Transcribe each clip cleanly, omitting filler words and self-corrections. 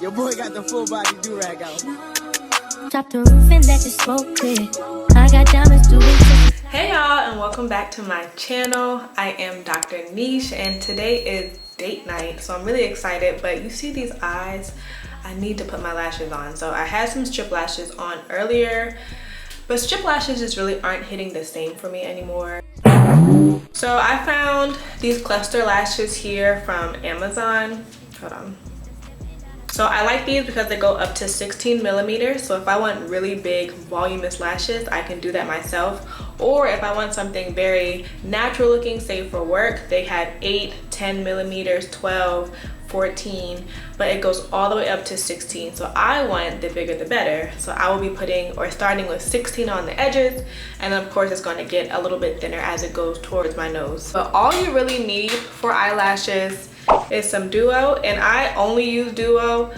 Your boy got the full body do-rag out. Drop the roof and let the smoke clear. I got diamonds doing. Hey y'all, and welcome back to my channel. I am Dr. Nish, and today is date night, so I'm really excited. But you see these eyes? I need to put my lashes on. So I had some strip lashes on earlier, but strip lashes just really aren't hitting the same for me anymore. So I found these cluster lashes here from Amazon. Hold on. So I like these because they go up to 16 millimeters. So if I want really big voluminous lashes, I can do that myself. Or if I want something very natural looking, say for work, they have 8, 10 millimeters, 12, 14, but it goes all the way up to 16. So I want the bigger the better. So I will be putting or starting with 16 on the edges, and then of course it's going to get a little bit thinner as it goes towards my nose. But all you really need for eyelashes is some duo, and I only use duo.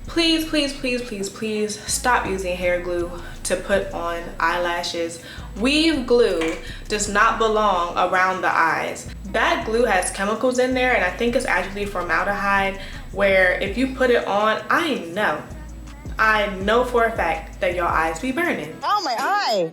Please, please, please, please, please stop using hair glue to put on eyelashes. Weave glue does not belong around the eyes. That glue has chemicals in there, and I think it's actually formaldehyde, where if you put it on, I know for a fact that your eyes be burning. Oh, my eye,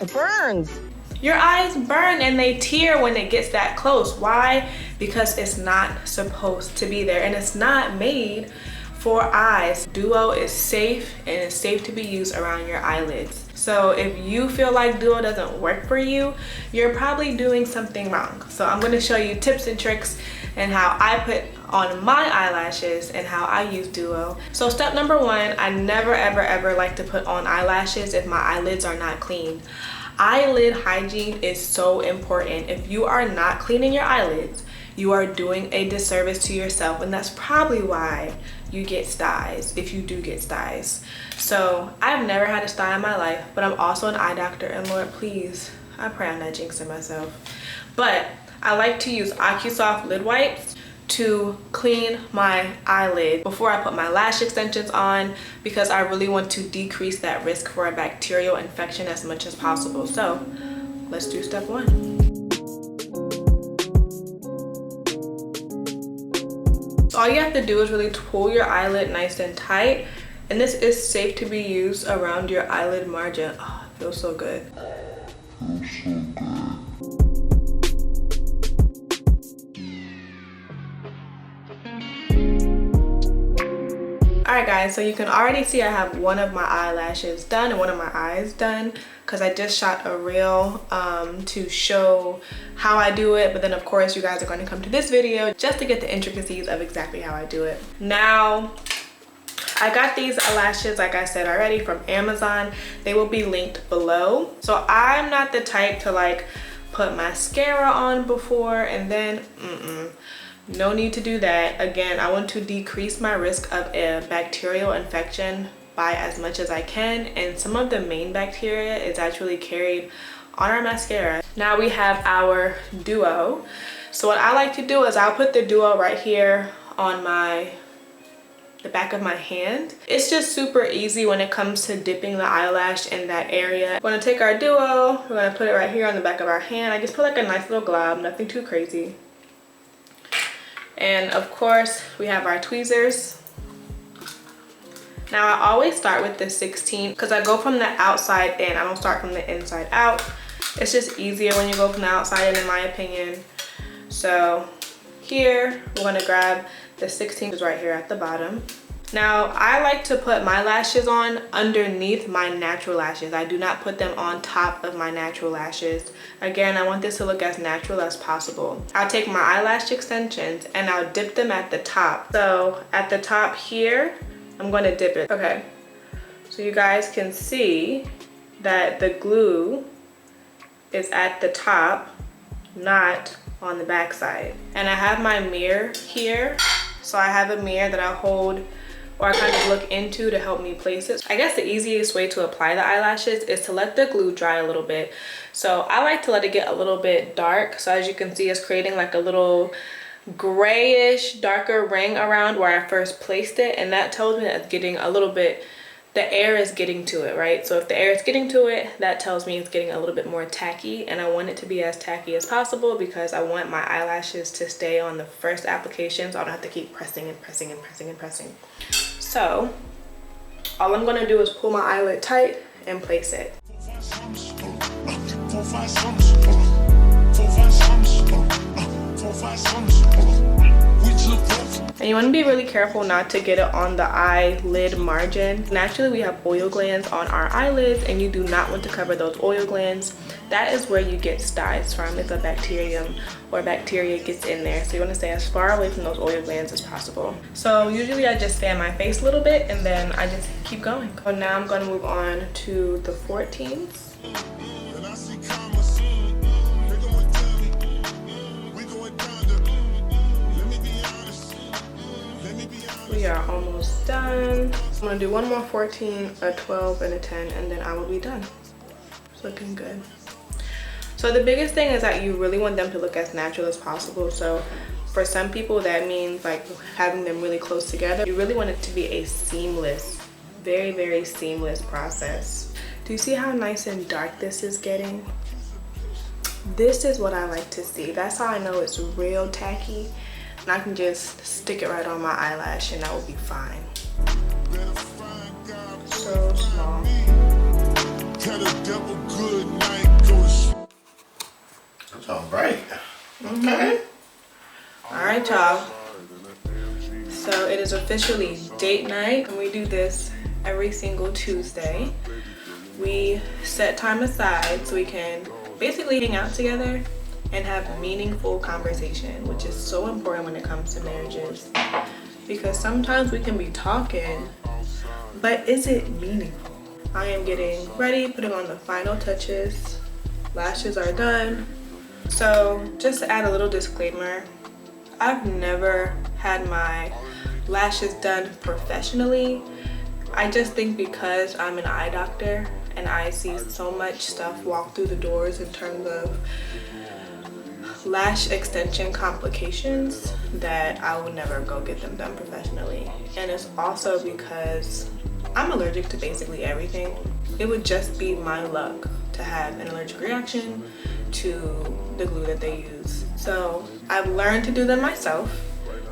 it burns. Your eyes burn and they tear when it gets that close. Why? Because it's not supposed to be there, and it's not made for eyes. Duo is safe, and it's safe to be used around your eyelids. So if you feel like duo doesn't work for you, you're probably doing something wrong. So I'm going to show you tips and tricks and how I put on my eyelashes and how I use duo. So step number one, I never ever like to put on eyelashes if my eyelids are not clean. Eyelid hygiene is so important. If you are not cleaning your eyelids, you are doing a disservice to yourself, and that's probably why you get styes, if you do get styes. So I've never had a stye in my life, but I'm also an eye doctor, and Lord, please, I pray I'm not jinxing myself. But I like to use AccuSoft lid wipes to clean my eyelid before I put my lash extensions on, because I really want to decrease that risk for a bacterial infection as much as possible. So let's do step one. So all you have to do is really pull your eyelid nice and tight, and this is safe to be used around your eyelid margin. Oh, it feels so good. Alright guys, so you can already see I have one of my eyelashes done and one of my eyes done, because I just shot a reel to show how I do it. But then of course you guys are going to come to this video just to get the intricacies of exactly how I do it. Now, I got these lashes, like I said already, from Amazon. They will be linked below. So I'm not the type to like put mascara on before and then no need to do that. Again, I want to decrease my risk of a bacterial infection by as much as I can, and some of the main bacteria is actually carried on our mascara. Now we have our duo. So what I like to do is I'll put the duo right here on the back of my hand. It's just super easy when it comes to dipping the eyelash in that area. We're gonna take our duo, we're gonna put it right here on the back of our hand. I just put like a nice little glob, nothing too crazy. And of course we have our tweezers. Now I always start with the 16 because I go from the outside in. I don't start from the inside out. It's just easier when you go from the outside in my opinion. So here we're going to grab the 16 right here at the bottom. Now I like to put my lashes on underneath my natural lashes. I do not put them on top of my natural lashes. Again, I want this to look as natural as possible. I'll take my eyelash extensions and I'll dip them at the top. So at the top here, I'm going to dip it. Okay, so you guys can see that the glue is at the top, not on the back side. And I have my mirror here. So I have a mirror that I hold or I kind of look into to help me place it. I guess the easiest way to apply the eyelashes is to let the glue dry a little bit. So I like to let it get a little bit dark. So as you can see, it's creating like a little grayish darker ring around where I first placed it, and that tells me that it's getting a little bit the air is getting to it, right? So if the air is getting to it, that tells me it's getting a little bit more tacky, and I want it to be as tacky as possible because I want my eyelashes to stay on the first application, so I don't have to keep pressing and pressing and pressing and pressing. So all I'm gonna do is pull my eyelid tight and place it. And you want to be really careful not to get it on the eyelid margin. Naturally, we have oil glands on our eyelids, and you do not want to cover those oil glands. That is where you get styes from if a bacterium or bacteria gets in there. So you want to stay as far away from those oil glands as possible. So usually I just fan my face a little bit and then I just keep going. So now I'm going to move on to the 14s. We are almost done. I'm gonna do one more 14, a 12, and a 10, and then I will be done. It's looking good. So the biggest thing is that you really want them to look as natural as possible. So for some people, that means like having them really close together. You really want it to be a seamless, very, very seamless process. Do you see how nice and dark this is getting? This is what I like to see. That's how I know it's real tacky. And I can just stick it right on my eyelash and that will be fine. So small. That's all right. Okay. Alright, y'all. So it is officially date night, and we do this every single Tuesday. We set time aside so we can basically hang out together and have meaningful conversation, which is so important when it comes to marriages, because sometimes we can be talking, but is it meaningful? I am getting ready, putting on the final touches. Lashes are done. So just to add a little disclaimer, I've never had my lashes done professionally. I just think because I'm an eye doctor and I see so much stuff walk through the doors in terms of lash extension complications that I would never go get them done professionally. And it's also because I'm allergic to basically everything. It would just be my luck to have an allergic reaction to the glue that they use. So I've learned to do them myself,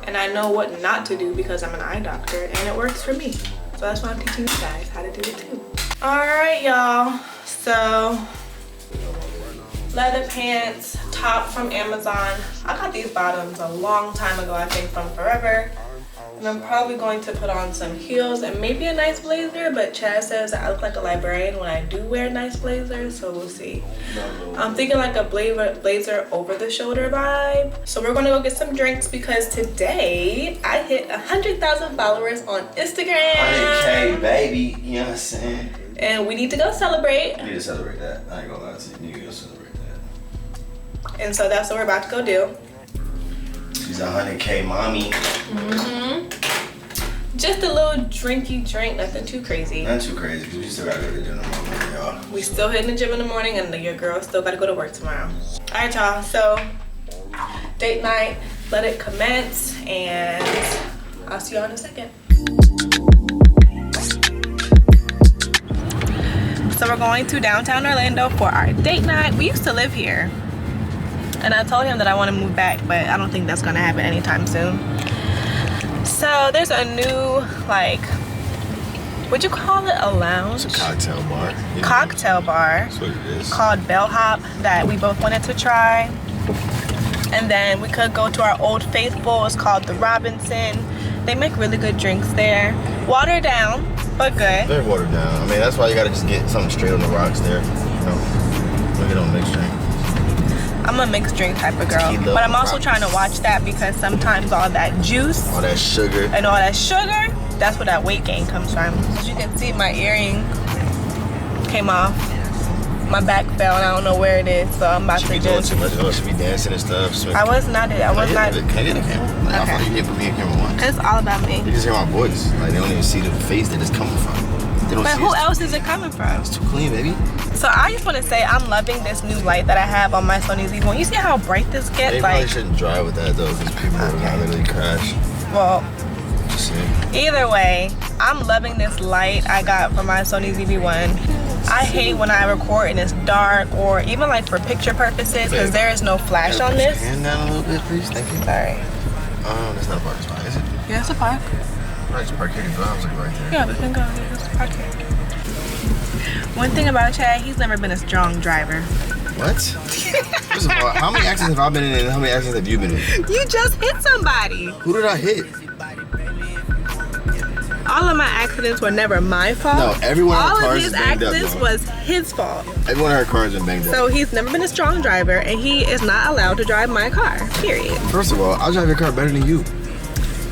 and I know what not to do because I'm an eye doctor and it works for me. So that's why I'm teaching you guys how to do it too. All right, y'all. So leather pants, top from Amazon. I got these bottoms a long time ago, I think from Forever. And I'm probably going to put on some heels and maybe a nice blazer, but Chad says I look like a librarian when I do wear nice blazers, so we'll see. I'm thinking like a blazer over the shoulder vibe. So we're gonna go get some drinks because today I hit 100,000 followers on Instagram. 100K, baby, you know what I'm saying? And we need to go celebrate. I need to celebrate that. I ain't gonna lie to you. You need to go celebrate that. And so that's what we're about to go do. She's a 100K mommy. Just a little drinky drink, nothing too crazy. Not too crazy, because we still gotta go to the gym in the morning, y'all. We still hitting the gym in the morning, and your girl still gotta go to work tomorrow. All right, y'all, so date night, let it commence, and I'll see y'all in a second. So we're going to downtown Orlando for our date night. We used to live here, and I told him that I want to move back, but I don't think that's gonna happen anytime soon. So there's a new, like, what'd you call it? A lounge? It's a cocktail bar. Cocktail bar. That's what it is. Called Bellhop that we both wanted to try. And then we could go to our Old Faithful. It's called the Robinson. They make really good drinks there. Watered down, but good. Very watered down. I mean, that's why you gotta just get something straight on the rocks there. You know, look at on mixed drink. I'm a mixed drink type of girl, but I'm also trying to watch that because sometimes all that juice, all that sugar, and all that sugar, that's where that weight gain comes from. As you can see, my earring came off. My back fell, and I don't know where it is, so I'm about to just. Too much. She be dancing and stuff. Can I was not. Can I get the camera? Like, Okay. I thought you didn't put me in camera once. It's all about me. You just hear my voice. Like, they don't even see the face that it's coming from. They don't But see who else is it coming from? It's too clean, baby. So I just want to say I'm loving this new light that I have on my Sony Z1. You see how bright this gets? They probably shouldn't drive with that though, because people are gonna literally crash. Well, Just saying. Either way, I'm loving this light I got from my Sony ZV-1. I hate when I record and it's dark, or even like for picture purposes, because there is no flash on this. Hand down a little bit, please. Thank you. Sorry. That's not a parking spot, is it? Yeah, it's a park. Right, it's park here. I was like right there. Yeah, we can go. It's a park here. One thing about Chad, he's never been a strong driver. What? First of all, how many accidents have I been in and how many accidents have you been in? You just hit somebody. Who did I hit? All of my accidents were never my fault. No, every one of our All of cars his is banged up, accidents y'all. was his fault. Every one of her cars been banged up. So he's never been a strong driver, and he is not allowed to drive my car, period. First of all, I'll drive your car better than you.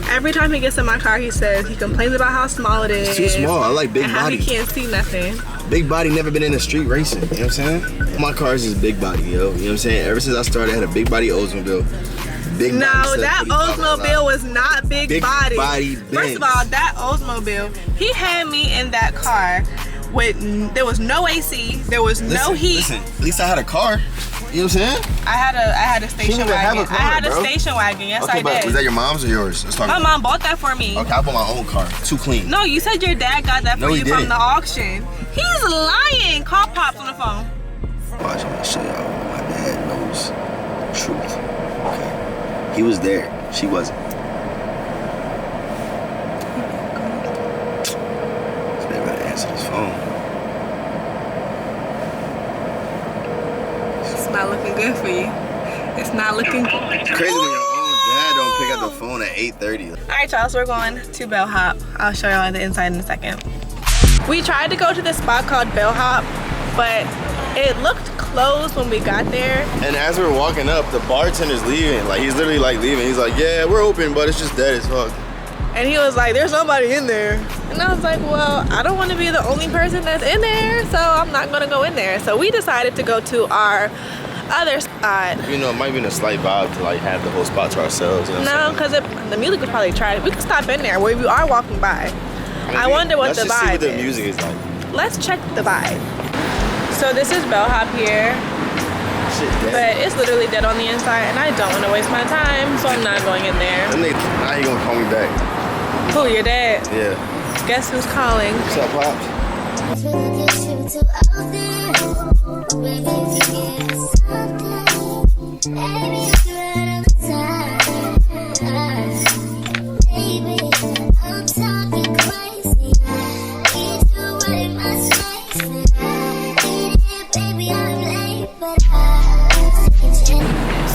Every time he gets in my car, he says he complains about how small it is. It's too small. I like big and how body. he can't see nothing. Big body, never been in the street racing. You know what I'm saying? My cars is big body, yo. You know what I'm saying? Ever since I started, I had a big body Oldsmobile. Big No, body that Oldsmobile was not big body. First of all, that Oldsmobile, he had me in that car with, there was no AC, there was no heat. Listen, at least I had a car. You know what I'm saying? I had a station wagon. Car, I had bro. a station wagon. Yes, Okay, I but did. was that your mom's or yours? Let's talk My about mom bought that for me. it. Okay, I bought my own car. Too clean. No, you said your dad got that for No, he you from didn't. the auction. He's lying. Call Pops on the phone. Watch, I'm gonna show y'all. My dad knows the truth. Okay. He was there. She wasn't. This man better answer this phone. It's not looking good for you. It's not looking good. It's crazy when your own dad don't pick up the phone at 8:30. All right, y'all, so we're going to Bellhop. I'll show y'all the inside in a second. We tried to go to this spot called Bellhop, but it looked closed when we got there. And as we were walking up, the bartender's leaving. Like, he's literally like leaving. He's like, yeah, we're open, but it's just dead as fuck. And he was like, there's nobody in there. And I was like, well, I don't want to be the only person that's in there, so I'm not gonna go in there. So we decided to go to our other spot. You know, it might be in a slight vibe to like have the whole spot to ourselves. You know what I'm No, because the music would probably try it. We could stop in there where we are walking by. saying? I wonder what the Let's just see vibe what the is. music is like. Let's check the vibe. So this is Bellhop here, Shit, but dead. it's literally dead on the inside, and I don't want to waste my time, so I'm not going in there. Now he gonna call me back. Who, your dad? Yeah. Guess who's calling? What's up, Pops?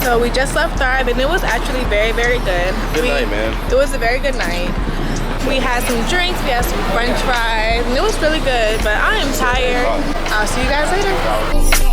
So we just left Thrive, and it was actually very, very good. Good night, man. It was a very good night. We had some drinks, we had some french fries, and it was really good, but I am tired. I'll see you guys later.